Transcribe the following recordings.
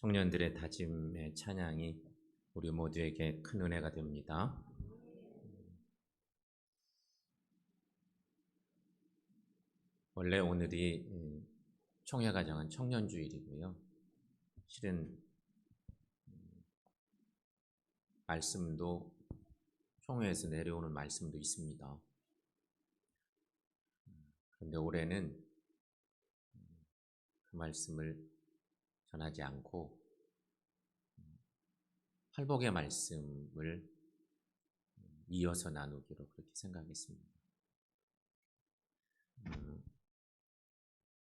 청년들의 다짐의 찬양이 우리 모두에게 큰 은혜가 됩니다. 원래 오늘이 총회가정은 청년주일이고요. 실은 말씀도 총회에서 내려오는 말씀도 있습니다. 그런데 올해는 그 말씀을 전하지 않고 팔복의 말씀을 이어서 나누기로 그렇게 생각했습니다.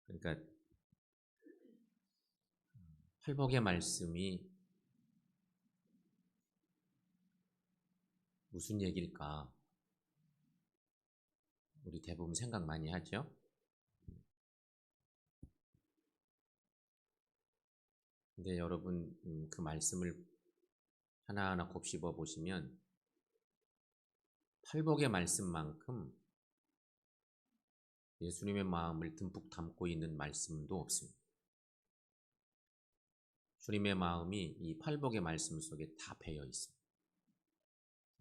그러니까 팔복의 말씀이 무슨 얘기일까? 우리 대부분 생각 많이 하죠? 근데 여러분 그 말씀을 하나하나 곱씹어 보시면 팔복의 말씀만큼 예수님의 마음을 듬뿍 담고 있는 말씀도 없습니다. 주님의 마음이 이 팔복의 말씀 속에 다 배어 있습니다.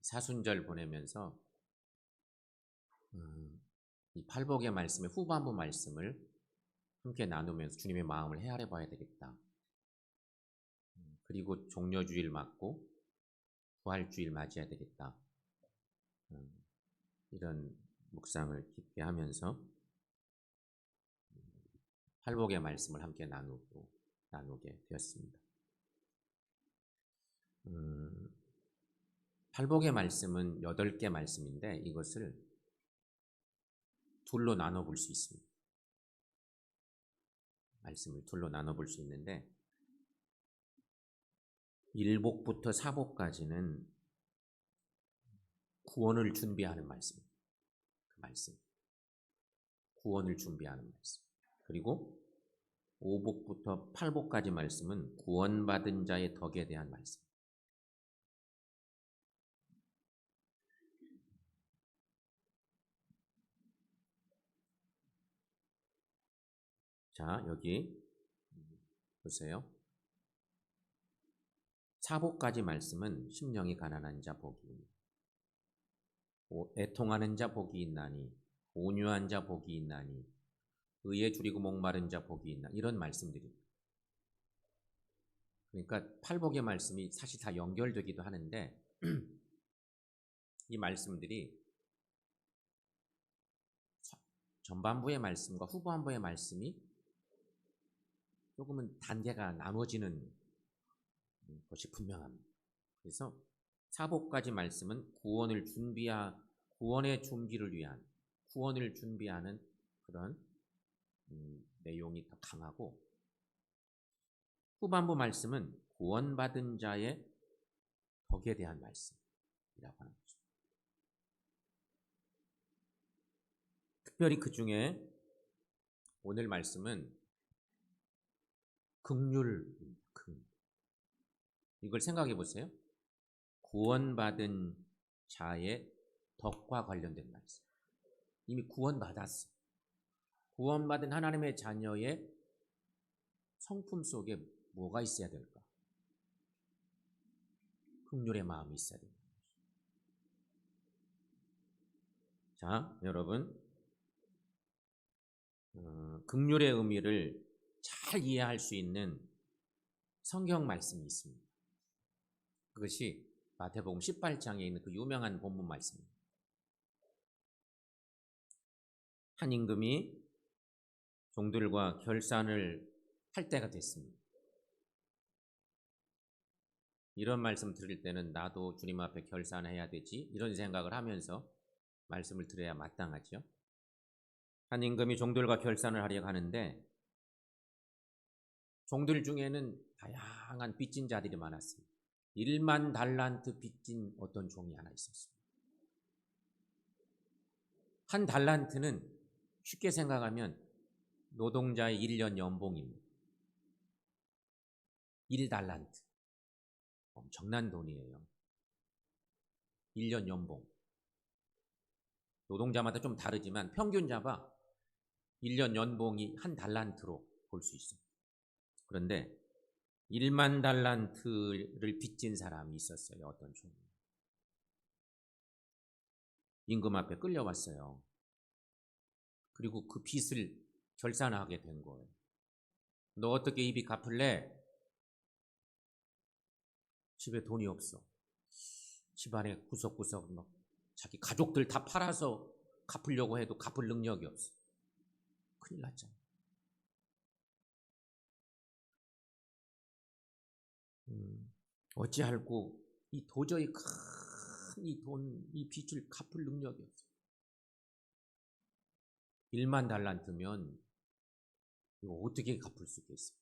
사순절 보내면서 이 팔복의 말씀의 후반부 말씀을 함께 나누면서 주님의 마음을 헤아려 봐야 되겠다. 그리고 종려주일 맞고 부활주일 맞이해야 되겠다. 이런 묵상을 깊게 하면서 팔복의 말씀을 함께 나누게 되었습니다. 팔복의 말씀은 8개 말씀인데 이것을 둘로 나눠볼 수 있습니다. 말씀을 둘로 나눠볼 수 있는데 1복부터 4복까지는 구원을 준비하는 말씀. 그 말씀. 구원을 준비하는 말씀. 그리고 5복부터 8복까지 말씀은 구원받은 자의 덕에 대한 말씀. 자, 여기 보세요. 4복까지 말씀은 심령이 가난한 자 복이, 애통하는 자 복이 있나니, 온유한 자 복이 있나니, 의에 줄이고 목마른 자 복이 있나, 이런 말씀들입니다. 그러니까 팔복의 말씀이 사실 다 연결되기도 하는데 이 말씀들이 전반부의 말씀과 후반부의 말씀이 조금은 단계가 나눠지는 것이 분명합니다. 그래서 4복까지 말씀은 구원의 준비를 위한 구원을 준비하는 그런 내용이 더 강하고, 후반부 말씀은 구원받은 자의 덕에 대한 말씀이라고 하는 거죠. 특별히 그 중에 오늘 말씀은 긍휼입니다. 이걸 생각해 보세요. 구원받은 자의 덕과 관련된 말씀. 이미 구원받았어. 구원받은 하나님의 자녀의 성품 속에 뭐가 있어야 될까? 긍휼의 마음이 있어야 됩니다. 자, 여러분, 긍휼의 의미를 잘 이해할 수 있는 성경 말씀이 있습니다. 그것이 마태복음 18장에 있는 그 유명한 본문 말씀입니다. 한 임금이 종들과 결산을 할 때가 됐습니다. 이런 말씀 들을 때는 나도 주님 앞에 결산해야 되지, 이런 생각을 하면서 말씀을 들어야 마땅하죠. 한 임금이 종들과 결산을 하려고 하는데 종들 중에는 다양한 빚진 자들이 많았습니다. 1만 달란트 빚진 어떤 종이 하나 있었습니다. 한 달란트는 쉽게 생각하면 노동자의 1년 연봉입니다. 1달란트. 엄청난 돈이에요. 1년 연봉. 노동자마다 좀 다르지만 평균 잡아 1년 연봉이 한 달란트로 볼 수 있어요. 그런데 1만 달란트를 빚진 사람이 있었어요. 어떤 종이. 임금 앞에 끌려왔어요. 그리고 그 빚을 결산하게 된 거예요. 너 어떻게 이 빚 갚을래? 집에 돈이 없어. 집안에 구석구석 막 자기 가족들 다 팔아서 갚으려고 해도 갚을 능력이 없어. 큰일 났잖아. 어찌할꼬 이 도저히 큰 이 돈, 이 빚을 갚을 능력이 없어. 1만 달란트면 이거 어떻게 갚을 수 있겠어?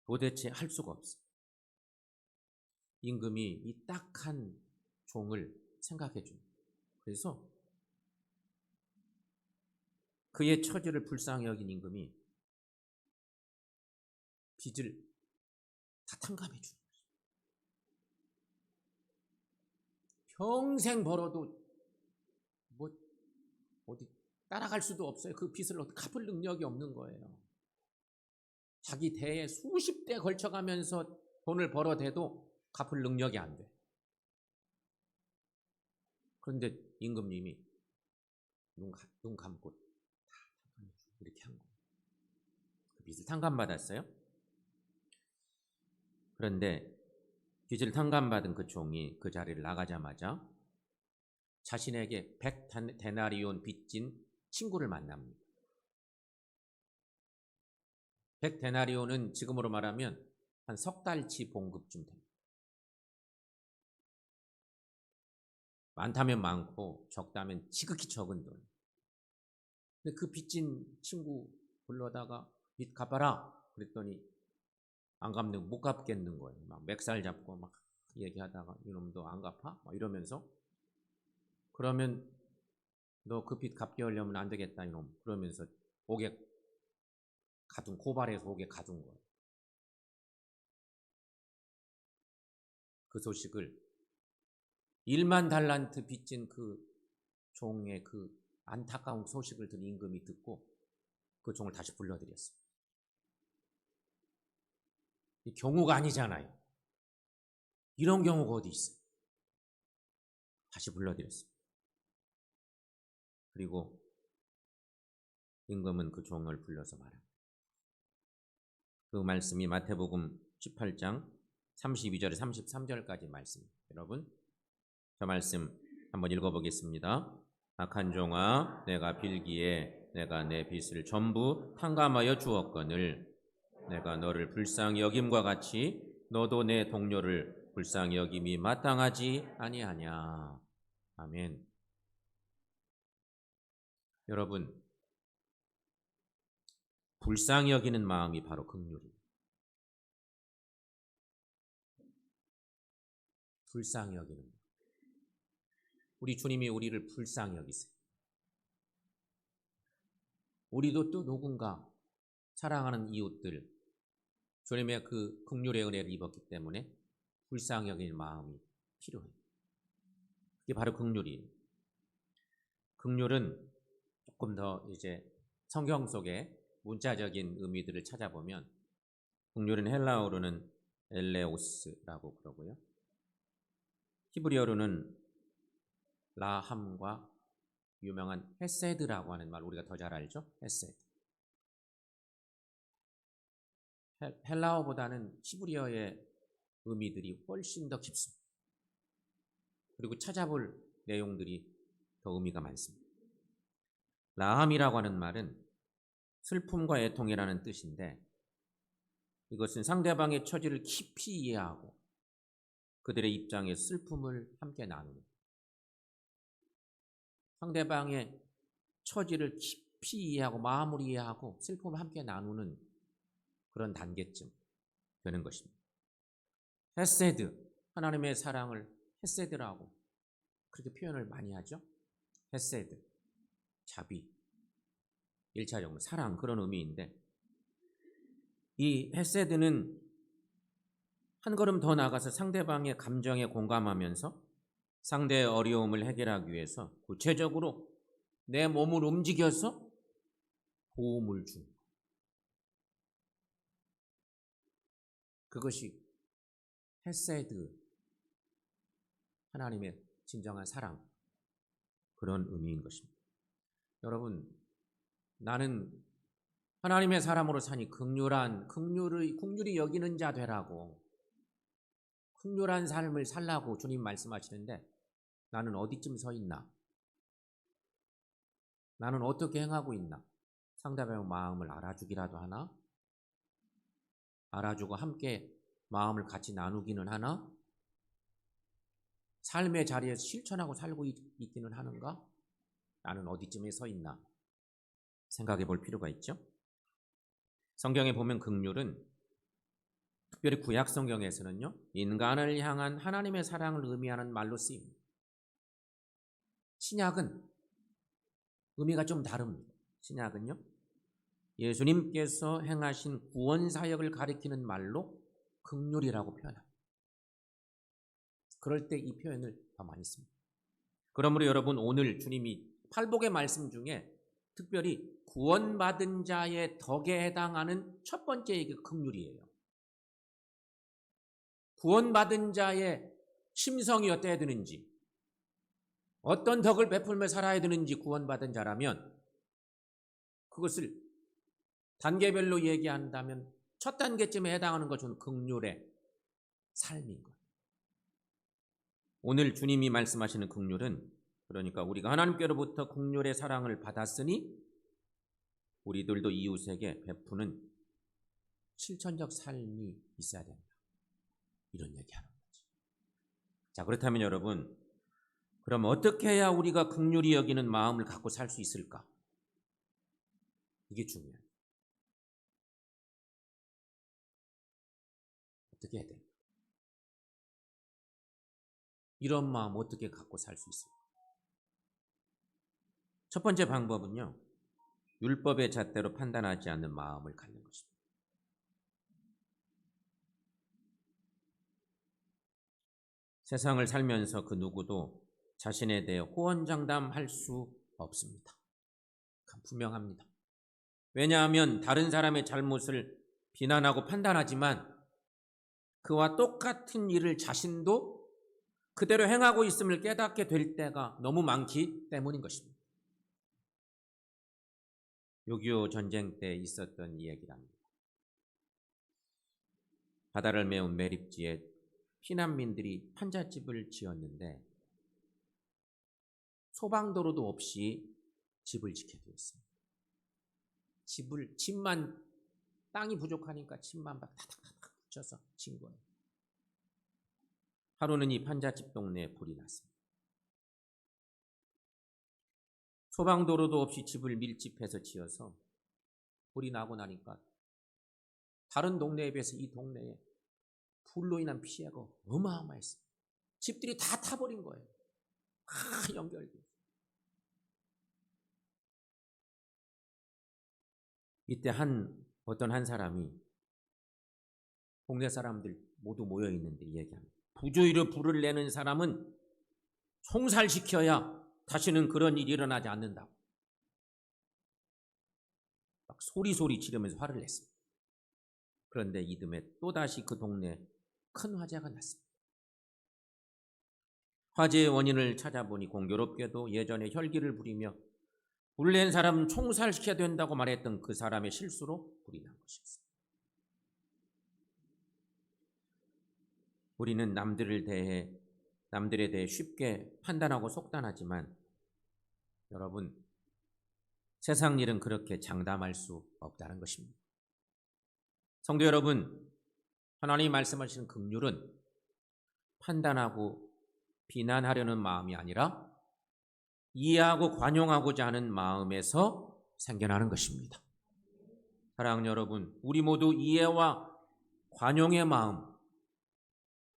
도대체 할 수가 없어. 임금이 이 딱한 종을 생각해 줍니다. 그래서 그의 처지를 불쌍히 여긴 임금이 빚을 다 탕감해 주는 거죠. 평생 벌어도 뭐 어디 따라갈 수도 없어요. 그 빚을 갚을 능력이 없는 거예요. 자기 대에 수십 대 걸쳐가면서 돈을 벌어대도 갚을 능력이 안 돼. 그런데 임금님이 눈 감고 다 이렇게 한 거예요. 그 빚을 탕감받았어요. 그런데 빚을 탕감받은 그 종이 그 자리를 나가자마자 자신에게 100데나리온 빚진 친구를 만납니다. 100데나리온은 지금으로 말하면 한 석 달치 봉급쯤 됩니다. 많다면 많고 적다면 지극히 적은 돈. 근데 그 빚진 친구 불러다가 빚 갚아라 그랬더니 안 갚는 못 갚겠는 거예요. 막 맥살 잡고 막 얘기하다가 이놈도 안 갚아? 막 이러면서 그러면 너 그 빚 갚게 하려면 안 되겠다 이놈. 그러면서 옥에 가둔 고발해서 옥에 가둔 거예요. 그 소식을 1만 달란트 빚진 그 종의 그 안타까운 소식을 들은 임금이 듣고 그 종을 다시 불러들였어요. 이 경우가 아니잖아요. 이런 경우가 어디 있어요? 다시 불러들였어요. 그리고 임금은 그 종을 불러서 말합니다. 그 말씀이 마태복음 18장 32절에 33절까지 말씀입니다. 여러분 저 말씀 한번 읽어보겠습니다. 악한 종아 내가 빌기에 내가 내 빚을 전부 탕감하여 주었거늘 내가 너를 불쌍히 여김과 같이 너도 내 동료를 불쌍히 여김이 마땅하지 아니하냐. 아멘. 여러분 불쌍히 여기는 마음이 바로 긍휼입니다. 불쌍히 여기는 마음. 우리 주님이 우리를 불쌍히 여기세요. 우리도 또 누군가 사랑하는 이웃들 주님의 그 긍휼의 은혜를 입었기 때문에 불쌍히 여기는 마음이 필요해요. 그게 바로 긍휼이에요. 긍휼은 조금 더 이제 성경 속에 문자적인 의미들을 찾아보면 긍휼은 헬라어로는 엘레오스라고 그러고요. 히브리어로는 라함과 유명한 헤세드라고 하는 말 우리가 더 잘 알죠? 헤세드. 헬라어보다는 히브리어의 의미들이 훨씬 더 깊습니다. 그리고 찾아볼 내용들이 더 의미가 많습니다. 라함이라고 하는 말은 슬픔과 애통이라는 뜻인데 이것은 상대방의 처지를 깊이 이해하고 그들의 입장에 슬픔을 함께 나누는 상대방의 처지를 깊이 이해하고 마음을 이해하고 슬픔을 함께 나누는 그런 단계쯤 되는 것입니다. 헤세드, 하나님의 사랑을 헤세드라고 그렇게 표현을 많이 하죠. 헤세드, 자비, 1차적으로 사랑 그런 의미인데 이 헤세드는 한 걸음 더 나가서 상대방의 감정에 공감하면서 상대의 어려움을 해결하기 위해서 구체적으로 내 몸을 움직여서 도움을 주는 그것이 헤세드, 하나님의 진정한 사랑, 그런 의미인 것입니다. 여러분, 나는 하나님의 사람으로 사니 긍휼히 여기는 자 되라고, 긍휼한 삶을 살라고 주님 말씀하시는데 나는 어디쯤 서 있나? 나는 어떻게 행하고 있나? 상대방의 마음을 알아주기라도 하나? 알아주고 함께 마음을 같이 나누기는 하나? 삶의 자리에서 실천하고 살고 있기는 하는가? 나는 어디쯤에 서 있나? 생각해 볼 필요가 있죠. 성경에 보면 긍휼은 특별히 구약 성경에서는요, 인간을 향한 하나님의 사랑을 의미하는 말로 쓰입니다. 신약은 의미가 좀 다릅니다. 신약은요, 예수님께서 행하신 구원 사역을 가리키는 말로 긍휼이라고 표현합니다. 그럴 때 이 표현을 더 많이 씁니다. 그러므로 여러분, 오늘 주님이 팔복의 말씀 중에 특별히 구원받은 자의 덕에 해당하는 첫 번째 얘기가 긍휼이에요. 구원받은 자의 심성이 어때야 되는지, 어떤 덕을 베풀며 살아야 되는지 구원받은 자라면 그것을 단계별로 얘기한다면 첫 단계쯤에 해당하는 것은 긍휼의 삶인 거예요. 오늘 주님이 말씀하시는 긍휼은, 그러니까 우리가 하나님께로부터 긍휼의 사랑을 받았으니 우리들도 이웃에게 베푸는 실천적 삶이 있어야 된다, 이런 얘기하는 거지. 자, 그렇다면 여러분, 그럼 어떻게 해야 우리가 긍휼히 여기는 마음을 갖고 살 수 있을까? 이게 중요해요. 어떻게 해야 될까? 이런 마음 어떻게 갖고 살 수 있을까? 첫 번째 방법은요, 율법의 잣대로 판단하지 않는 마음을 갖는 것입니다. 세상을 살면서 그 누구도 자신에 대해 호언장담할 수 없습니다. 분명합니다. 왜냐하면 다른 사람의 잘못을 비난하고 판단하지만 그와 똑같은 일을 자신도 그대로 행하고 있음을 깨닫게 될 때가 너무 많기 때문인 것입니다. 6.25 전쟁 때 있었던 이야기랍니다. 바다를 메운 매립지에 피난민들이 판잣집을 지었는데 소방도로도 없이 집을 지켜야 되었습니다. 집만, 땅이 부족하니까 집만 타닥타닥 붙여서 진 거예요. 하루는 이 판잣집 동네에 불이 났습니다. 소방도로도 없이 집을 밀집해서 지어서 불이 나고 나니까 다른 동네에 비해서 이 동네에 불로 인한 피해가 어마어마했어요. 집들이 다 타버린 거예요. 다 연결돼. 이때 어떤 한 사람이 동네 사람들 모두 모여 있는데 얘기합니다. 부주의로 불을 내는 사람은 총살시켜야 다시는 그런 일이 일어나지 않는다. 막 소리 지르면서 화를 냈습니다. 그런데 이듬해 또다시 그 동네에 큰 화재가 났습니다. 화재의 원인을 찾아보니 공교롭게도 예전에 혈기를 부리며 불 낸 사람은 총살시켜야 된다고 말했던 그 사람의 실수로 불이 난 것이었습니다. 우리는 남들에 대해 쉽게 판단하고 속단하지만 여러분, 세상 일은 그렇게 장담할 수 없다는 것입니다. 성도 여러분, 하나님이 말씀하시는 긍휼은 판단하고 비난하려는 마음이 아니라 이해하고 관용하고자 하는 마음에서 생겨나는 것입니다. 사랑하는 여러분, 우리 모두 이해와 관용의 마음,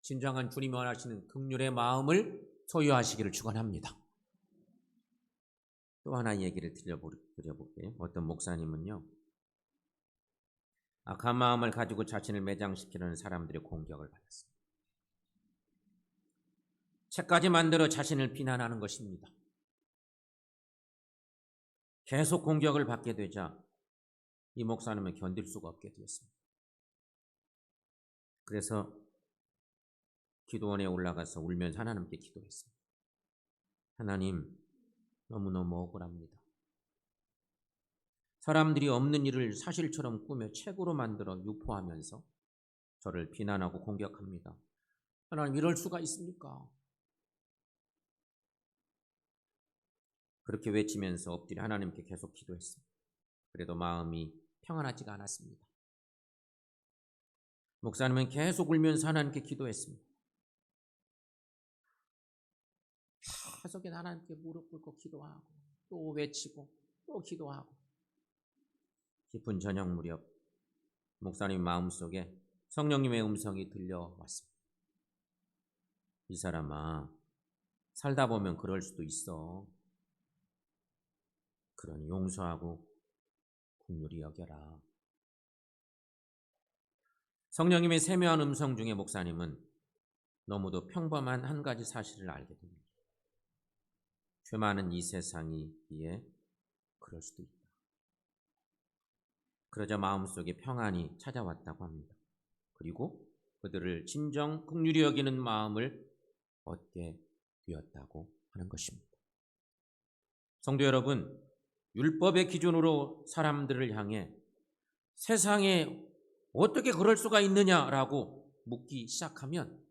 진정한 주님이 원하시는 긍휼의 마음을 소유하시기를 축원합니다. 또 하나 얘기를 드려볼게요. 어떤 목사님은요, 악한 마음을 가지고 자신을 매장시키려는 사람들의 공격을 받았습니다. 책까지 만들어 자신을 비난하는 것입니다. 계속 공격을 받게 되자 이 목사님은 견딜 수가 없게 되었습니다. 그래서 기도원에 올라가서 울면서 하나님께 기도했어요. 하나님, 너무너무 억울합니다. 사람들이 없는 일을 사실처럼 꾸며 책으로 만들어 유포하면서 저를 비난하고 공격합니다. 하나님, 이럴 수가 있습니까? 그렇게 외치면서 엎드려 하나님께 계속 기도했습니다. 그래도 마음이 평안하지가 않았습니다. 목사님은 계속 울면서 하나님께 기도했습니다. 계속 하나님께 무릎 꿇고 기도하고 또 외치고 또 기도하고 깊은 저녁 무렵 목사님 마음속에 성령님의 음성이 들려왔습니다. 이 사람아, 살다 보면 그럴 수도 있어. 그러니 용서하고 긍휼히 여겨라. 성령님의 세미한 음성 중에 목사님은 너무도 평범한 한 가지 사실을 알게 됩니다. 죄 많은 이 세상이기에 그럴 수도 있다. 그러자 마음속에 평안이 찾아왔다고 합니다. 그리고 그들을 진정 긍휼히 여기는 마음을 얻게 되었다고 하는 것입니다. 성도 여러분, 율법의 기준으로 사람들을 향해 세상에 어떻게 그럴 수가 있느냐라고 묻기 시작하면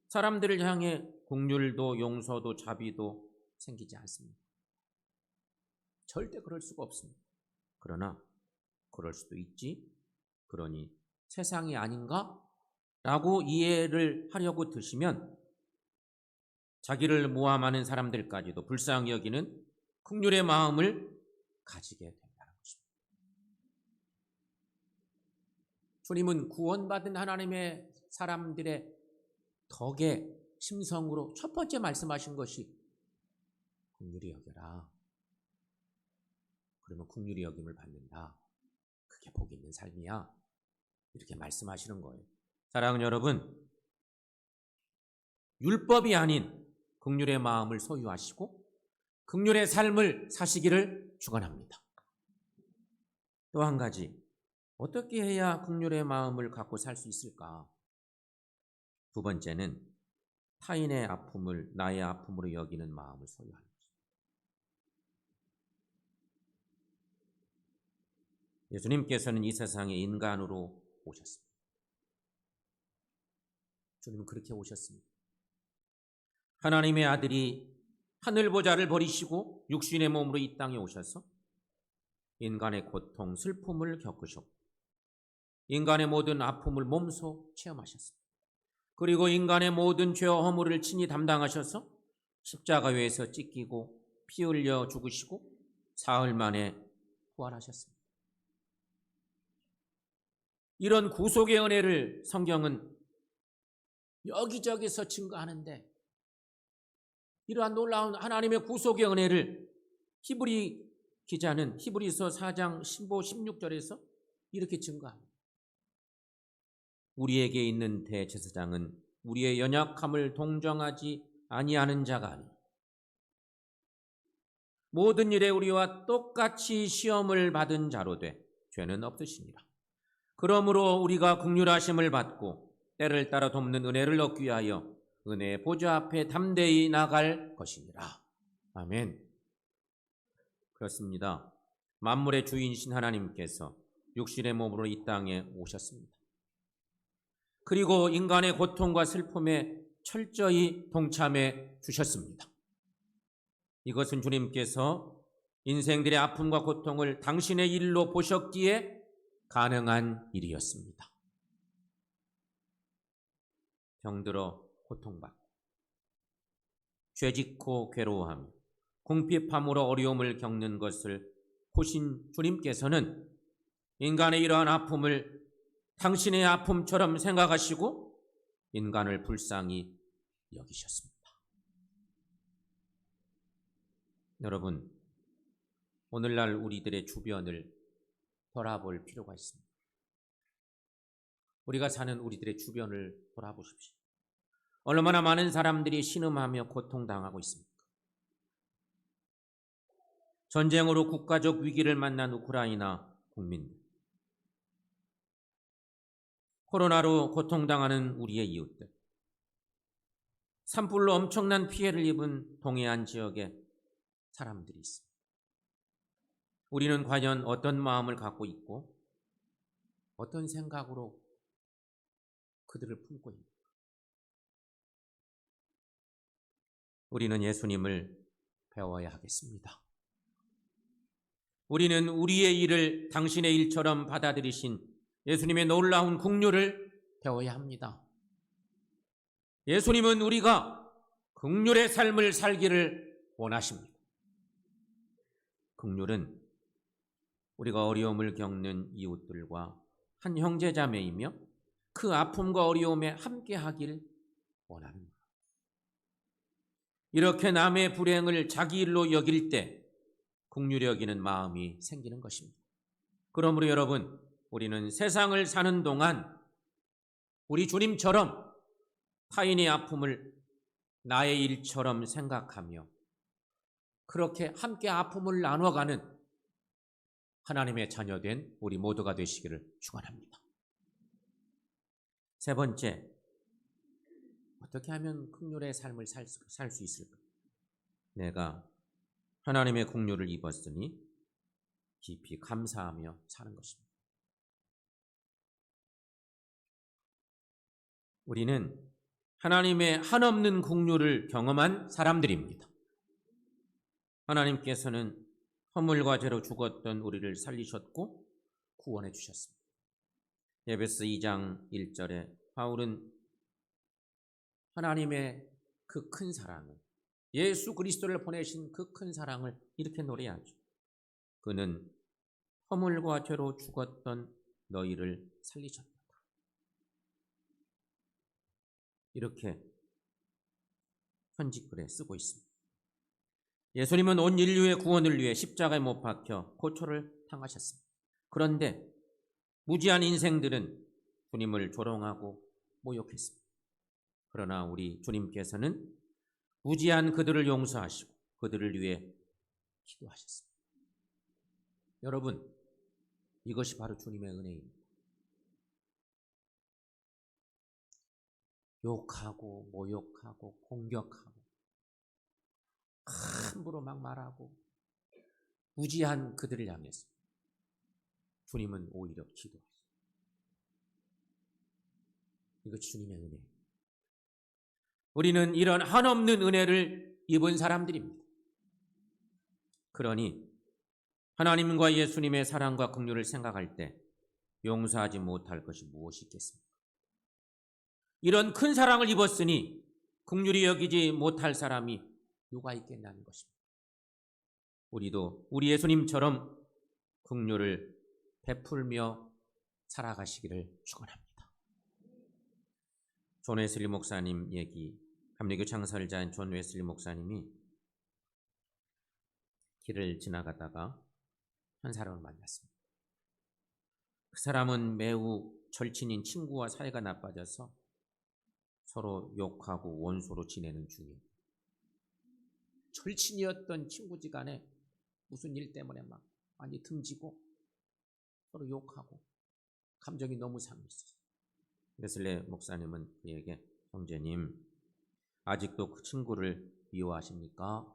사람들을 향해 긍휼도 용서도 자비도 생기지 않습니다. 절대 그럴 수가 없습니다. 그러나 그럴 수도 있지, 그러니 세상이 아닌가? 라고 이해를 하려고 드시면 자기를 모함하는 사람들까지도 불쌍히 여기는 긍휼의 마음을 가지게 된다는 것입니다. 주님은 구원받은 하나님의 사람들의 덕의 심성으로 첫 번째 말씀하신 것이 긍휼히 여겨라. 그러면 긍휼히 여김을 받는다. 그게 복 있는 삶이야. 이렇게 말씀하시는 거예요. 사랑하는 여러분, 율법이 아닌 긍휼의 마음을 소유하시고 긍휼의 삶을 사시기를 축원합니다. 또 한 가지, 어떻게 해야 긍휼의 마음을 갖고 살 수 있을까? 두 번째는 타인의 아픔을 나의 아픔으로 여기는 마음을 소유하는 것입니다. 예수님께서는 이 세상에 인간으로 오셨습니다. 주님은 그렇게 오셨습니다. 하나님의 아들이 하늘 보좌를 버리시고 육신의 몸으로 이 땅에 오셔서 인간의 고통, 슬픔을 겪으셨고 인간의 모든 아픔을 몸소 체험하셨습니다. 그리고 인간의 모든 죄와 허물을 친히 담당하셔서 십자가 위에서 찢기고 피 흘려 죽으시고 사흘 만에 부활하셨습니다. 이런 구속의 은혜를 성경은 여기저기서 증거하는데 이러한 놀라운 하나님의 구속의 은혜를 히브리 기자는 히브리서 4장 15, 16절에서 이렇게 증거합니다. 우리에게 있는 대제사장은 우리의 연약함을 동정하지 아니하는 자가 아니 모든 일에 우리와 똑같이 시험을 받은 자로 돼 죄는 없으시니라. 그러므로 우리가 긍휼하심을 받고 때를 따라 돕는 은혜를 얻기 위하여 은혜의 보좌 앞에 담대히 나갈 것이니라. 아멘. 그렇습니다. 만물의 주인이신 하나님께서 육신의 몸으로 이 땅에 오셨습니다. 그리고 인간의 고통과 슬픔에 철저히 동참해 주셨습니다. 이것은 주님께서 인생들의 아픔과 고통을 당신의 일로 보셨기에 가능한 일이었습니다. 병들어 고통받고 죄짓고 괴로워하며 궁핍함으로 어려움을 겪는 것을 보신 주님께서는 인간의 이러한 아픔을 당신의 아픔처럼 생각하시고 인간을 불쌍히 여기셨습니다. 여러분, 오늘날 우리들의 주변을 돌아볼 필요가 있습니다. 우리가 사는 우리들의 주변을 돌아보십시오. 얼마나 많은 사람들이 신음하며 고통당하고 있습니까? 전쟁으로 국가적 위기를 만난 우크라이나 국민들, 코로나로 고통당하는 우리의 이웃들, 산불로 엄청난 피해를 입은 동해안 지역의 사람들이 있습니다. 우리는 과연 어떤 마음을 갖고 있고 어떤 생각으로 그들을 품고 있는가? 우리는 예수님을 배워야 하겠습니다. 우리는 우리의 일을 당신의 일처럼 받아들이신 예수님의 놀라운 긍휼을 배워야 합니다. 예수님은 우리가 긍휼의 삶을 살기를 원하십니다. 긍휼은 우리가 어려움을 겪는 이웃들과 한 형제자매이며 그 아픔과 어려움에 함께하길 원하는 것. 이렇게 남의 불행을 자기 일로 여길 때 긍휼히 여기는 마음이 생기는 것입니다. 그러므로 여러분, 우리는 세상을 사는 동안 우리 주님처럼 타인의 아픔을 나의 일처럼 생각하며 그렇게 함께 아픔을 나눠가는 하나님의 자녀된 우리 모두가 되시기를 축원합니다. 세 번째, 어떻게 하면 긍휼의 삶을 살 수 있을까? 내가 하나님의 긍휼을 입었으니 깊이 감사하며 사는 것입니다. 우리는 하나님의 한없는 긍휼을 경험한 사람들입니다. 하나님께서는 허물과 죄로 죽었던 우리를 살리셨고 구원해 주셨습니다. 에베소 2장 1절에 바울은 하나님의 그 큰 사랑을, 예수 그리스도를 보내신 그 큰 사랑을 이렇게 노래하죠. 그는 허물과 죄로 죽었던 너희를 살리셨다. 이렇게 편지글에 쓰고 있습니다. 예수님은 온 인류의 구원을 위해 십자가에 못 박혀 고초를 당하셨습니다. 그런데 무지한 인생들은 주님을 조롱하고 모욕했습니다. 그러나 우리 주님께서는 무지한 그들을 용서하시고 그들을 위해 기도하셨습니다. 여러분, 이것이 바로 주님의 은혜입니다. 욕하고 모욕하고 공격하고 함부로 막 말하고 무지한 그들을 향해서 주님은 오히려 기도하셨습니다. 이것이 주님의 은혜입니다. 우리는 이런 한없는 은혜를 입은 사람들입니다. 그러니 하나님과 예수님의 사랑과 긍휼을 생각할 때 용서하지 못할 것이 무엇이 있겠습니까? 이런 큰 사랑을 입었으니 긍휼히 여기지 못할 사람이 누가 있겠냐는 것입니다. 우리도 우리 예수님처럼 긍휼을 베풀며 살아가시기를 축원합니다. 존 웨슬리 목사님 얘기, 감리교 창설자인 존 웨슬리 목사님이 길을 지나가다가 한 사람을 만났습니다. 그 사람은 매우 절친인 친구와 사이가 나빠져서 서로 욕하고 원수로 지내는 중이에요. 절친이었던 친구지간에 무슨 일 때문에 막 많이 등지고 서로 욕하고 감정이 너무 상했어요. 웨슬리 목사님은 그에게, 형제님, 아직도 그 친구를 미워하십니까?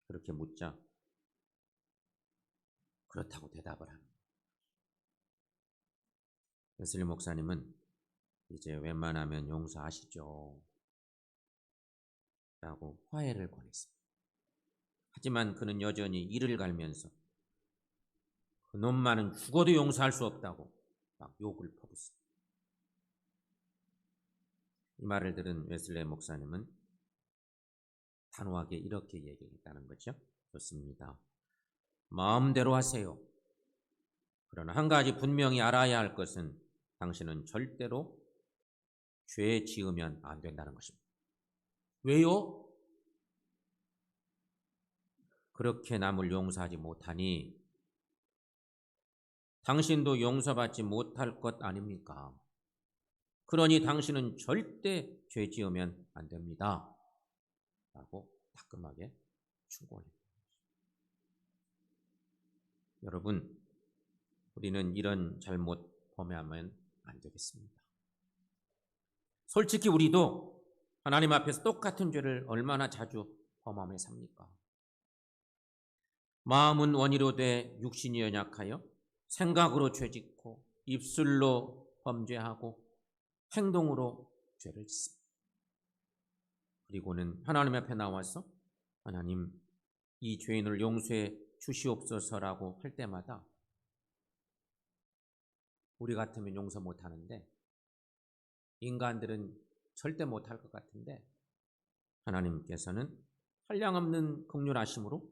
그렇게 묻자 그렇다고 대답을 합니다. 웨슬리 목사님은 이제 웬만하면 용서하시죠 라고 화해를 권했습니다. 하지만 그는 여전히 이를 갈면서 그놈만은 죽어도 용서할 수 없다고 막 욕을 퍼붓습니다. 이 말을 들은 웨슬리 목사님은 단호하게 이렇게 얘기했다는 거죠. 좋습니다. 마음대로 하세요. 그러나 한 가지 분명히 알아야 할 것은 당신은 절대로 죄 지으면 안 된다는 것입니다. 왜요? 그렇게 남을 용서하지 못하니 당신도 용서받지 못할 것 아닙니까? 그러니 당신은 절대 죄 지으면 안 됩니다. 라고 따끔하게 충고합니다. 여러분, 우리는 이런 잘못 범하면 안 되겠습니다. 솔직히 우리도 하나님 앞에서 똑같은 죄를 얼마나 자주 범하며 삽니까? 마음은 원이로 돼 육신이 연약하여 생각으로 죄짓고 입술로 범죄하고 행동으로 죄를 짓습니다. 그리고는 하나님 앞에 나와서 하나님 이 죄인을 용서해 주시옵소서라고 할 때마다 우리 같으면 용서 못하는데 인간들은 절대 못할 것 같은데 하나님께서는 한량없는 긍휼하심으로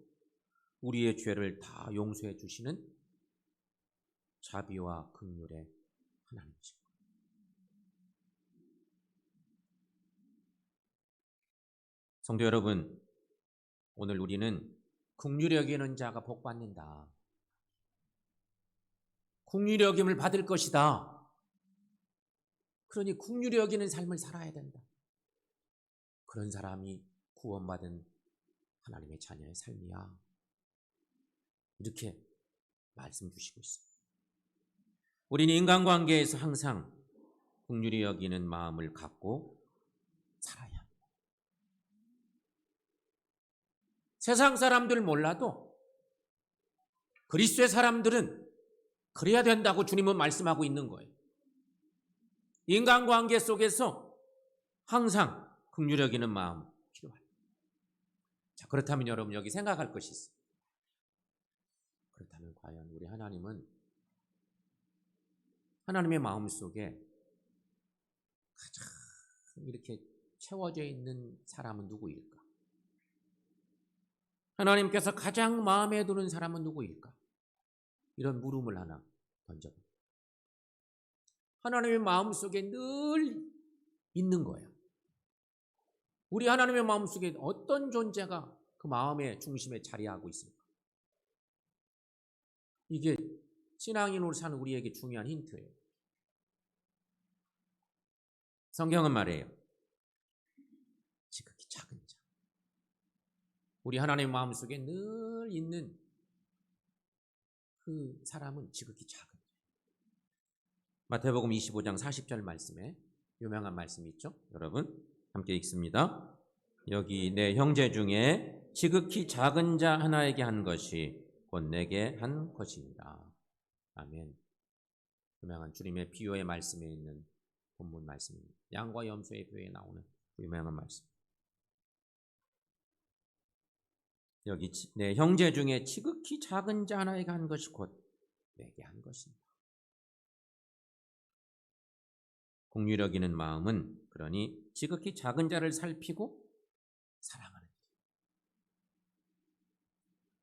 우리의 죄를 다 용서해 주시는 자비와 긍휼의 하나님이십니다. 성도 여러분, 오늘 우리는 긍휼히 여기는 자가 복 받는다. 긍휼히 여김을 받을 것이다. 그러니 긍휼히 여기는 삶을 살아야 된다. 그런 사람이 구원받은 하나님의 자녀의 삶이야. 이렇게 말씀 주시고 있습니다. 우리는 인간관계에서 항상 긍휼히 여기는 마음을 갖고 살아야 합니다. 세상 사람들 몰라도 그리스도의 사람들은 그래야 된다고 주님은 말씀하고 있는 거예요. 인간관계 속에서 항상 긍휼히 여기는 마음 필요합니다. 자, 그렇다면 여러분 여기 생각할 것이 있어요. 그렇다면 과연 우리 하나님은 하나님의 마음 속에 가장 이렇게 채워져 있는 사람은 누구일까? 하나님께서 가장 마음에 드는 사람은 누구일까? 이런 물음을 하나 던져봅니다. 하나님의 마음 속에 늘 있는 거예요. 우리 하나님의 마음 속에 어떤 존재가 그 마음의 중심에 자리하고 있습니까? 이게 신앙인으로 사는 우리에게 중요한 힌트예요. 성경은 말해요. 지극히 작은 자. 우리 하나님의 마음 속에 늘 있는 그 사람은 지극히 작은 자. 마태복음 25장 40절 말씀에 유명한 말씀이 있죠. 여러분 함께 읽습니다. 여기 내 형제 중에 지극히 작은 자 하나에게 한 것이 곧 내게 한 것입니다. 아멘. 유명한 주님의 비유의 말씀에 있는 본문 말씀입니다. 양과 염소의 비유에 나오는 유명한 말씀. 여기 내 형제 중에 지극히 작은 자 하나에게 한 것이 곧 내게 한 것입니다. 긍휼히 여기는 마음은 그러니 지극히 작은 자를 살피고 사랑하는 일.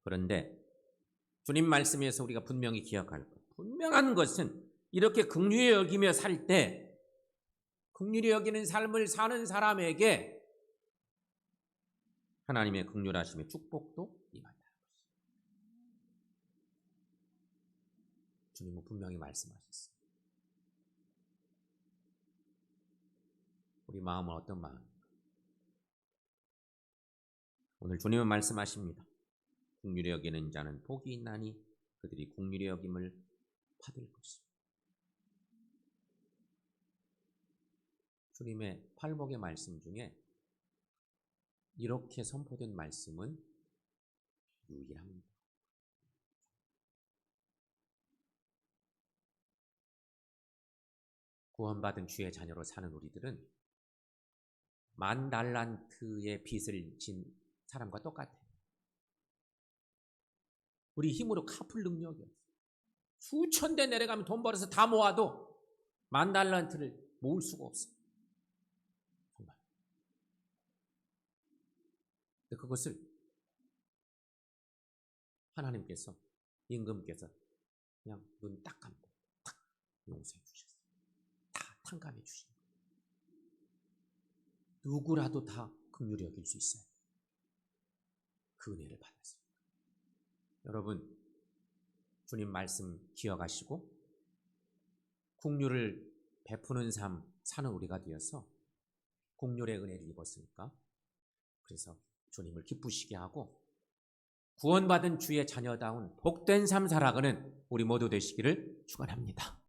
그런데 주님 말씀에서 우리가 분명히 기억할 것, 분명한 것은 이렇게 긍휼히 여기며 살 때 긍휼히 여기는 삶을 사는 사람에게 하나님의 긍휼하심의 축복도 임한다는 것입니다. 주님은 분명히 말씀하셨어요. 우리 마음은 어떤 마음입니까? 오늘 주님은 말씀하십니다. 긍휼히 여기는 자는 복이 있나니 그들이 긍휼히 여김을 받을 것입니다. 주님의 팔복의 말씀 중에 이렇게 선포된 말씀은 유일합니다. 구원받은 주의 자녀로 사는 우리들은 10,000달란트의 빚을 진 사람과 똑같아요. 우리 힘으로 갚을 능력이 없어요. 수천 대 내려가면 돈 벌어서 다 모아도 10,000달란트를 모을 수가 없어요. 정말. 근데 그것을 하나님께서, 임금께서 그냥 눈 딱 감고 탁 용서해 주셨어요. 다 탕감해 주신 거예요. 누구라도 다 긍휼히 여길 수 있어요. 그 은혜를 받았습니다. 여러분, 주님 말씀 기억하시고 긍휼을 베푸는 삶 사는 우리가 되어서 긍휼의 은혜를 입었으니까 그래서 주님을 기쁘시게 하고 구원받은 주의 자녀다운 복된 삶 살아가는 우리 모두 되시기를 축원합니다.